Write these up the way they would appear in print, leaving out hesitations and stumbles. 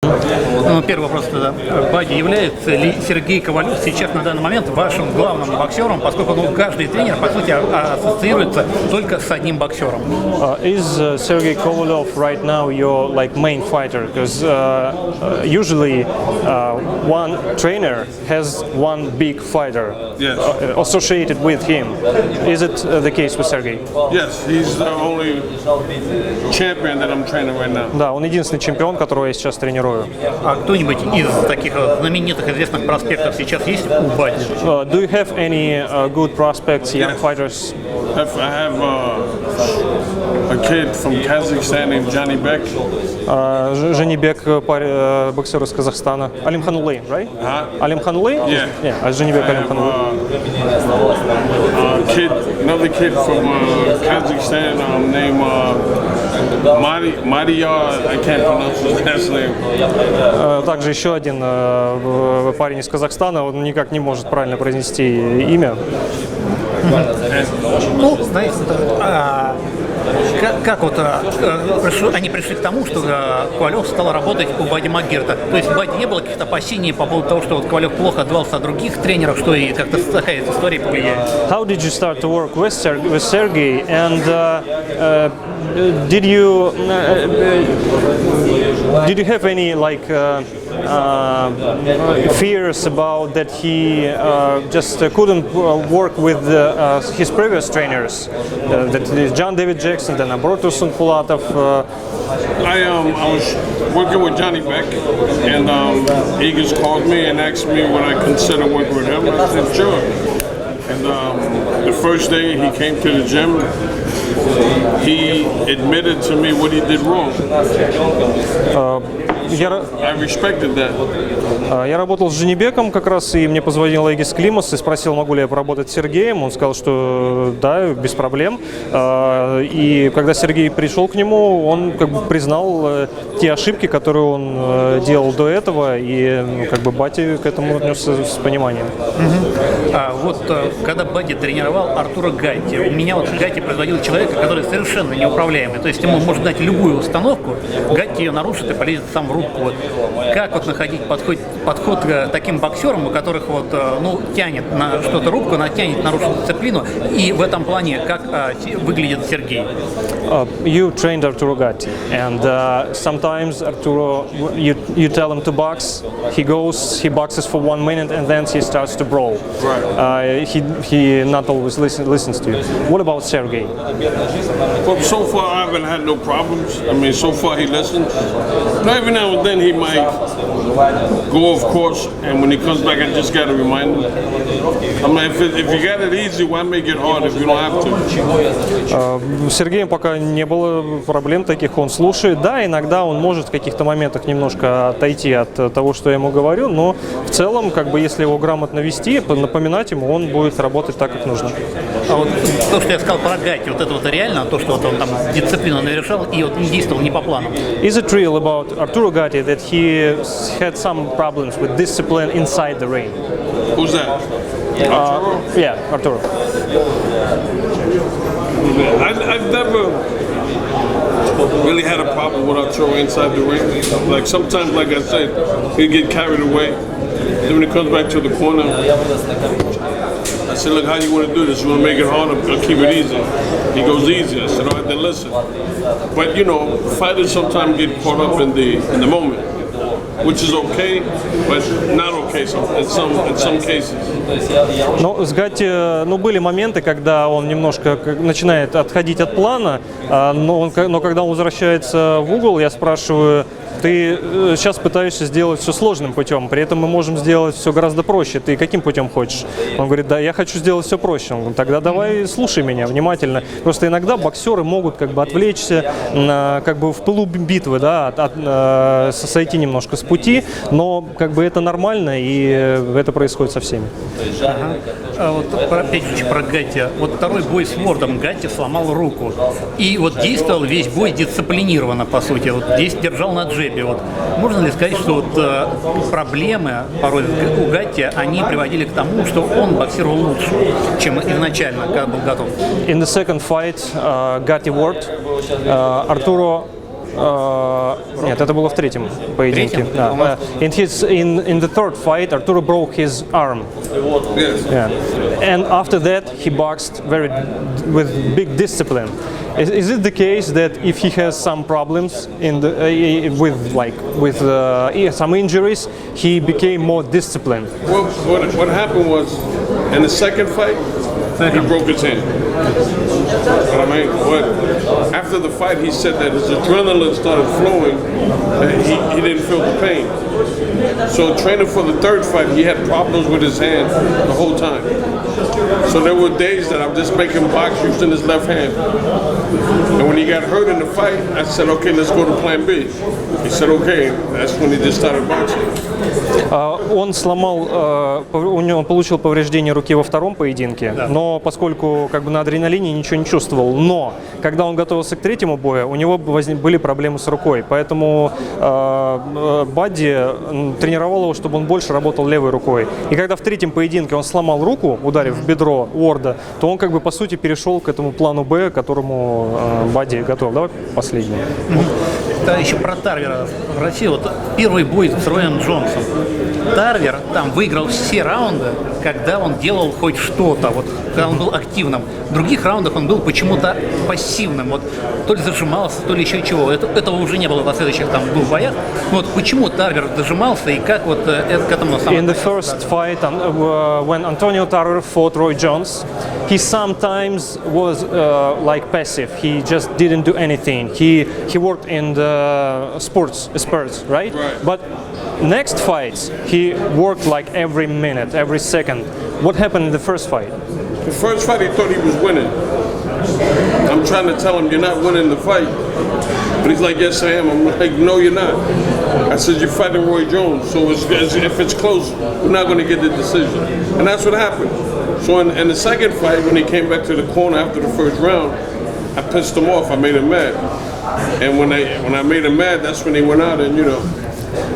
Ну, первый вопрос тогда. Бадди, является ли Сергей Ковалев сейчас на данный момент вашим главным боксером, поскольку каждый тренер, по сути, ассоциируется только с одним боксером? Is Sergey Kovalev right now your main fighter? Because usually one trainer has one big fighter associated with him. Is it the case with Sergey? Yes, he's the only champion that I'm training right now. Да, он единственный чемпион, которого я сейчас тренирую. А кто-нибудь из таких знаменитых известных проспектов сейчас есть у Бадди? Do you have any good prospects, young fighters? I have a kid from Kazakhstan named Johnny Beck. Женибек, боксер из Казахстана. Алим Ханули, right? Алим Ханули? Yeah. Женибек Алим Ханули. Another kid from Kazakhstan named Madiyar. I can't pronounce his last name. Также еще один парень из Казахстана, он никак не может правильно произнести имя. Ну, знаете, как вот они пришли к тому, что Ковалев стал работать у Бадди Макгирта? То есть у Бадди не было каких-то опасений по поводу того, что вот Ковалев плохо отдавался от других тренеров, что и как-то такая история повлияет? How did you start to work with Sergey, and did you have any fears about that he just couldn't work with his previous trainers, that is John David Jackson, then Abrotus Sunkulatov? I was working with Johnny Beck, and he just called me and asked me would I consider working with him. I said sure. And the first day he came to the gym, he admitted to me what he did wrong. I respected that. Я работал с Женибеком как раз, и мне позвонил Эгис Климас и спросил, могу ли я поработать с Сергеем. Он сказал, что да, без проблем. И когда Сергей пришел к нему, он признал те ошибки, которые он делал до этого, и Бадди к этому отнесся с пониманием. Когда Бадди тренировал Артура Гатти, у меня Гатти производил человека, который совершенно неуправляемый. То есть ему можно дать любую установку, Гатти ее нарушит и полезет сам в руку. Как находить подход к таким боксерам, у которых тянет на что-то рубку, она тянет нарушить дисциплину, и в этом плане как выглядит Сергей? You trained Arturo Gatti, and sometimes Arturo, you tell him to box, he goes, he boxes for 1 minute, and then he starts to brawl. Right. He not always listens to you. What about Sergey? Well, so far I haven't had no problems. I mean, so far he listens. Now, every now and then he might go off course, and when he comes back, I just got to remind him. I mean, if you got it easy, why make it hard if you don't have to? С Сергеем пока не было проблем таких, он слушает. Да, иногда он может в каких-то моментах немножко отойти от того, что я ему говорю, но в целом, если его грамотно вести, напоминать ему, он будет работать так, как нужно. А вот то, что я сказал про Гатти, это реально, то, что он там дисциплину нарешал и не действовал не по плану? Is it real about Arturo Gatti that he had some problems with discipline inside the ring? Who's that? Arturo? Yeah, Arturo. I've never really had a problem with Arturo inside the ring. Sometimes, like I said, he'd get carried away. Then when he comes back to the corner, I said, look, how you want to do this? You want to make it hard or keep it easy? He goes, easy. I said, all right, then listen. But, fighters sometimes get caught up in the moment, which is okay, but not okay in some cases. Но с Гатти, были моменты, когда он немножко начинает отходить от плана, но когда он возвращается в угол, я спрашиваю, ты сейчас пытаешься сделать все сложным путем, при этом мы можем сделать все гораздо проще. Ты каким путем хочешь? Он говорит, да, я хочу сделать все проще. Он говорит, тогда давай слушай меня внимательно. Просто иногда боксеры могут отвлечься в пылу битвы, да, сойти немножко с пути, но это нормально, и это происходит со всеми. Опять же про Гатти. Второй бой с Вордом Гатти сломал руку. И действовал весь бой дисциплинированно, по сути. Здесь держал на джебе. Можно ли сказать, что проблемы порой у Гатти, они приводили к тому, что он боксировал лучше, чем изначально, когда был готов? In the second fight, Gatti Ward, Arturo Нет, это было в третьем поединке. Третьем? Да. In the third fight, Arturo broke his arm. Yes. Yeah. And after that, he boxed with big discipline. Is it the case that if he has some problems with some injuries, he became more disciplined? Well, what happened was, in the second fight, he broke his hand. But I mean, after the fight, he said that his adrenaline started flowing, and he didn't feel the pain. So training for the third fight, he had problems with his hand the whole time. So there were days that I'm just making box using his left hand. And when he got hurt in the fight, I said, okay, let's go to plan B. He said, okay. That's when he just started boxing. Он он получил повреждение руки во втором поединке, но поскольку как бы на адреналине ничего не чувствовал. Но когда он готовился к третьему бою, у него были проблемы с рукой, поэтому Бадди тренировал его, чтобы он больше работал левой рукой. И когда в третьем поединке он сломал руку, ударив в бедро Уорда, то он как бы по сути перешел к этому плану Б, к которому Бадди готов. Давай последний. Да, еще про Тарвера в России. Вот первый бой с Роем Джонсом. Тарвер там выиграл все раунды, когда он делал хоть что-то, вот, когда он был активным. В других раундах он был почему-то пассивным. Вот, то ли зажимался, то ли еще чего. Этого уже не было в последующих там двух боях. Вот почему Тарвер дожимался и как вот к этому самому... In the first fight, when Antonio Tarver fought Roy Jones, he sometimes was like passive. He just didn't do anything. He worked in the sports, right? But next fights, he worked like every minute, every second. What happened in the first fight? The first fight, he thought he was winning. I'm trying to tell him, you're not winning the fight. But he's like, yes, I am. I'm like, no, you're not. I said, you're fighting Roy Jones, so if it's close, we're not going to get the decision. And that's what happened. So in the second fight, when he came back to the corner after the first round, I pissed him off. I made him mad. And when I made him mad, that's when he went out and,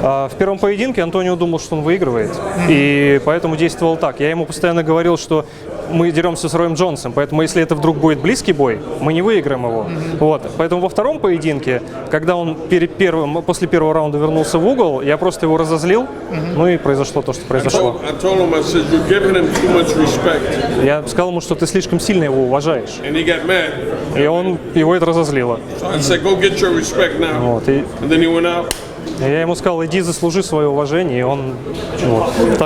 В первом поединке Антонио думал, что он выигрывает, и поэтому действовал так. Я ему постоянно говорил, что мы деремся с Роем Джонсом, поэтому если это вдруг будет близкий бой, мы не выиграем его. Вот. Поэтому во втором поединке, когда он после первого раунда вернулся в угол, я просто его разозлил, ну и произошло то, что произошло. Я сказал ему, что ты слишком сильно его уважаешь. И его это разозлило. Вот. И я ему сказал, иди заслужи свое уважение, и он... Вот. Так.